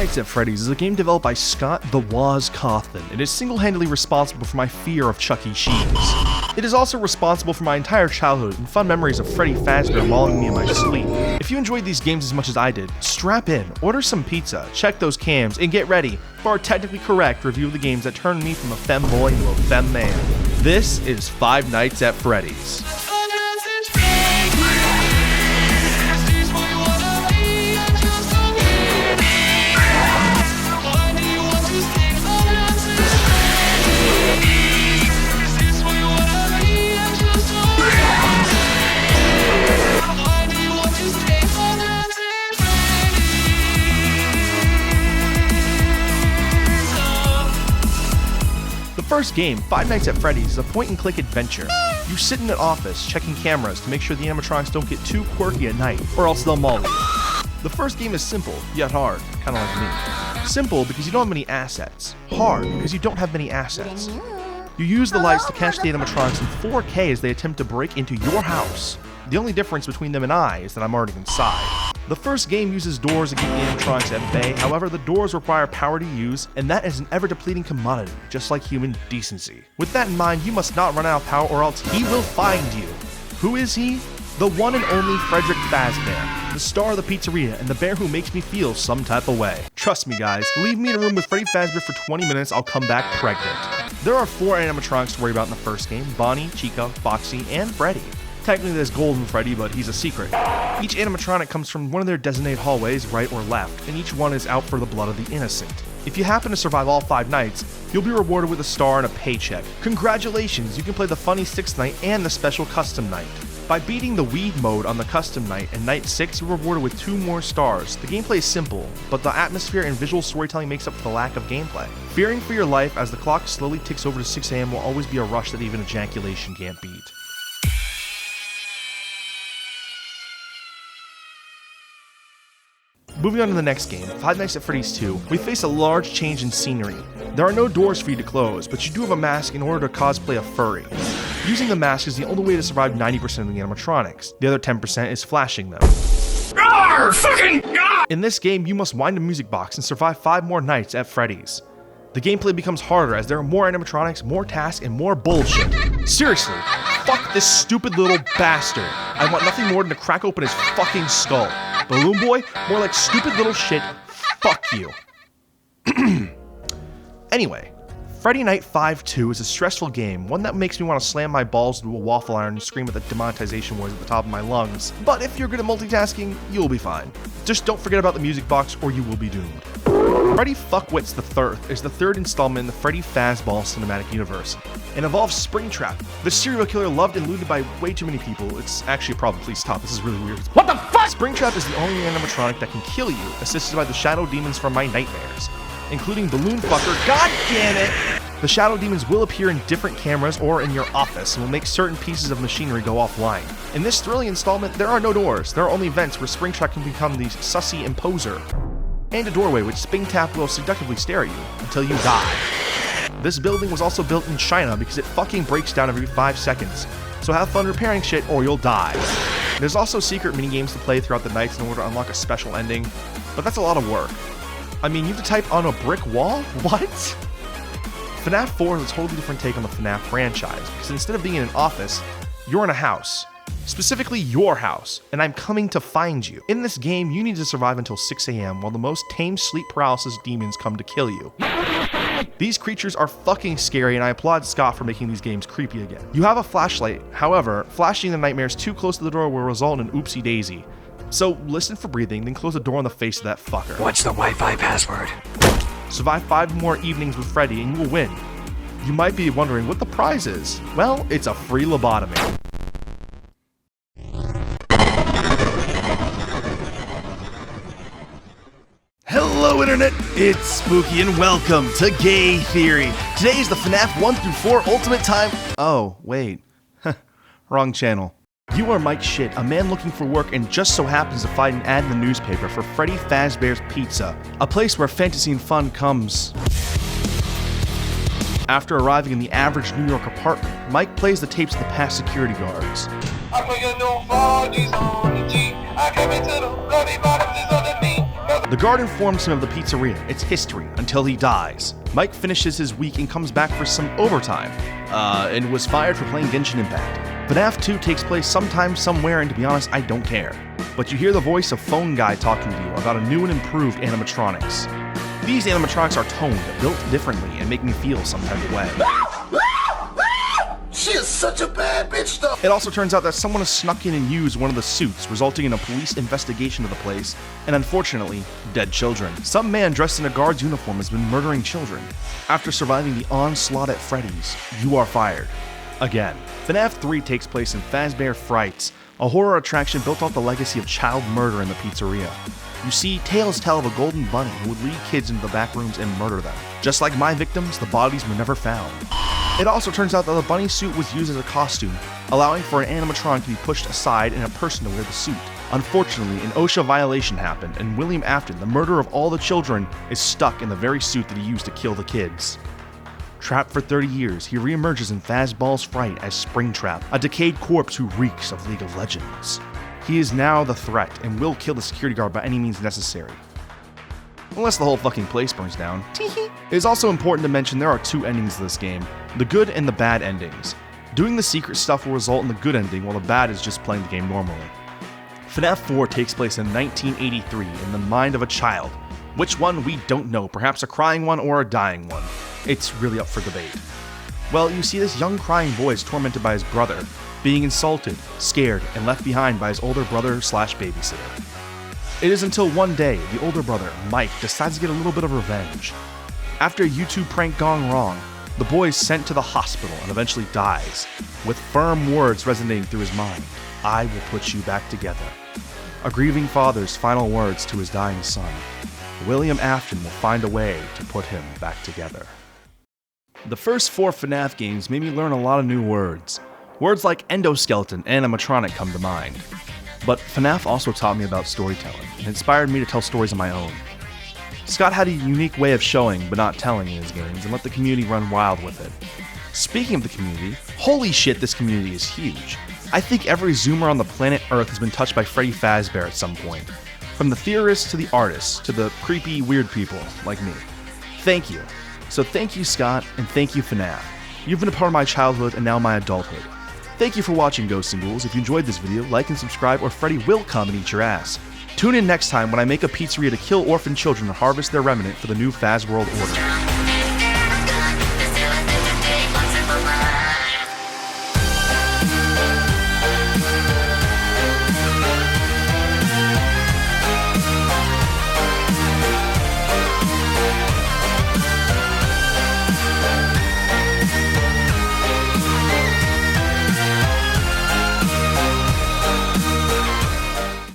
Nights at Freddy's is a game developed by Scott "The Waz" Cawthon. It is single-handedly responsible for my fear of Chuck E. Cheese. It is also responsible for my entire childhood and fun memories of Freddy Fazbear mauling me in my sleep. If you enjoyed these games as much as I did, strap in, order some pizza, check those cams, and get ready for our technically correct review of the games that turned me from a femboy into a femme man. This is Five Nights at Freddy's. The first game, Five Nights at Freddy's, is a point-and-click adventure. You sit in an office, checking cameras to make sure the animatronics don't get too quirky at night, or else they'll maul you. The first game is simple, yet hard, kinda like me. Simple because you don't have many assets. Hard because you don't have many assets. You use the lights to catch the animatronics in 4K as they attempt to break into your house. The only difference between them and I is that I'm already inside. The first game uses doors to keep the animatronics at bay, however the doors require power to use, and that is an ever-depleting commodity, just like human decency. With that in mind, you must not run out of power or else he will find you. Who is he? The one and only Frederick Fazbear, the star of the pizzeria and the bear who makes me feel some type of way. Trust me guys, leave me in a room with Freddy Fazbear for 20 minutes, I'll come back pregnant. There are 4 animatronics to worry about in the first game: Bonnie, Chica, Foxy, and Freddy. Technically there's Golden Freddy, but he's a secret. Each animatronic comes from one of their designated hallways, right or left, and each one is out for the blood of the innocent. If you happen to survive all 5 nights, you'll be rewarded with a star and a paycheck. Congratulations, you can play the funny 6th night and the special custom night. By beating the weed mode on the custom night and night 6, you're rewarded with 2 more stars. The gameplay is simple, but the atmosphere and visual storytelling makes up for the lack of gameplay. Fearing for your life as the clock slowly ticks over to 6 AM will always be a rush that even ejaculation can't beat. Moving on to the next game, Five Nights at Freddy's 2, we face a large change in scenery. There are no doors for you to close, but you do have a mask in order to cosplay a furry. Using the mask is the only way to survive 90% of the animatronics. The other 10% is flashing them. Arr, fucking God! In this game, you must wind a music box and survive 5 more nights at Freddy's. The gameplay becomes harder as there are more animatronics, more tasks, and more bullshit. Seriously, fuck this stupid little bastard. I want nothing more than to crack open his fucking skull. Balloon Boy, more like stupid little shit, fuck you. Anyway, Friday Night 5-2 is a stressful game, one that makes me want to slam my balls into a waffle iron and scream at the demonetization voice at the top of my lungs. But if you're good at multitasking, you'll be fine. Just don't forget about the music box or you will be doomed. Freddy Fuckwits III is the 3rd installment in the Freddy Fazball cinematic universe, and involves Springtrap, the serial killer loved and looted by way too many people. It's actually a problem, please stop, this is really weird. What the fuck? Springtrap is the only animatronic that can kill you, assisted by the shadow demons from my nightmares, including Balloon Fucker. God damn it! The shadow demons will appear in different cameras or in your office and will make certain pieces of machinery go offline. In this thrilling installment, there are no doors, there are only vents where Springtrap can become the sussy imposer, and a doorway which Springtrap will seductively stare at you until you die. This building was also built in China because it fucking breaks down every 5 seconds, so have fun repairing shit or you'll die. There's also secret minigames to play throughout the nights in order to unlock a special ending, but that's a lot of work. I mean, you have to type on a brick wall? What? FNaF 4 is a totally different take on the FNaF franchise, because instead of being in an office, you're in a house. Specifically your house, and I'm coming to find you. In this game, you need to survive until 6 AM while the most tame sleep paralysis demons come to kill you. These creatures are fucking scary, and I applaud Scott for making these games creepy again. You have a flashlight, however, flashing the nightmares too close to the door will result in an oopsie daisy. So listen for breathing, then close the door on the face of that fucker. What's the Wi-Fi password? Survive 5 more evenings with Freddy and you will win. You might be wondering what the prize is. Well, it's a free lobotomy. Hello Internet, it's Spooky and welcome to Gay Theory. Today is the FNaF 1 through 4 Ultimate Time... Oh, wait. Wrong channel. You are Mike Shit, a man looking for work and just so happens to find an ad in the newspaper for Freddy Fazbear's Pizza, a place where fantasy and fun comes. After arriving in the average New York apartment, Mike plays the tapes of the past security guards. I put your new 4Gs on the G. I came into the bloody bottoms is underneath. The guard informs him of the pizzeria, its history, until he dies. Mike finishes his week and comes back for some overtime, and was fired for playing Genshin Impact. FNaF 2 takes place sometime, somewhere, and to be honest, I don't care. But you hear the voice of Phone Guy talking to you about a new and improved animatronics. These animatronics are toned, built differently, and make me feel some type of way. She is such a bad bitch, though. It also turns out that someone has snuck in and used one of the suits, resulting in a police investigation of the place, and unfortunately, dead children. Some man dressed in a guard's uniform has been murdering children. After surviving the onslaught at Freddy's, you are fired. Again. FNaF 3 takes place in Fazbear Frights, a horror attraction built off the legacy of child murder in the pizzeria. You see, tales tell of a golden bunny who would lead kids into the back rooms and murder them. Just like my victims, the bodies were never found. It also turns out that the bunny suit was used as a costume, allowing for an animatronic to be pushed aside and a person to wear the suit. Unfortunately, an OSHA violation happened, and William Afton, the murderer of all the children, is stuck in the very suit that he used to kill the kids. Trapped for 30 years, he reemerges in Fazball's Fright as Springtrap, a decayed corpse who reeks of League of Legends. He is now the threat and will kill the security guard by any means necessary. Unless the whole fucking place burns down. Teehee. It is also important to mention there are two endings to this game, the good and the bad endings. Doing the secret stuff will result in the good ending, while the bad is just playing the game normally. FNaF 4 takes place in 1983 in the mind of a child. Which one, we don't know, perhaps a crying one or a dying one. It's really up for debate. Well, you see this young crying boy is tormented by his brother, being insulted, scared, and left behind by his older brother/babysitter. It is until one day, the older brother, Mike, decides to get a little bit of revenge. After a YouTube prank gone wrong, the boy is sent to the hospital and eventually dies, with firm words resonating through his mind, "I will put you back together." A grieving father's final words to his dying son. William Afton will find a way to put him back together. The first 4 FNaF games made me learn a lot of new words. Words like endoskeleton and animatronic come to mind. But FNaF also taught me about storytelling and inspired me to tell stories of my own. Scott had a unique way of showing but not telling in his games and let the community run wild with it. Speaking of the community, holy shit, this community is huge. I think every Zoomer on the planet Earth has been touched by Freddy Fazbear at some point. From the theorists to the artists to the creepy, weird people like me. Thank you. So thank you, Scott, and thank you, FNaF. You've been a part of my childhood and now my adulthood. Thank you for watching, Ghosts and Ghouls. If you enjoyed this video, like and subscribe or Freddy will come and eat your ass. Tune in next time when I make a pizzeria to kill orphan children and harvest their remnant for the new Faz World Order.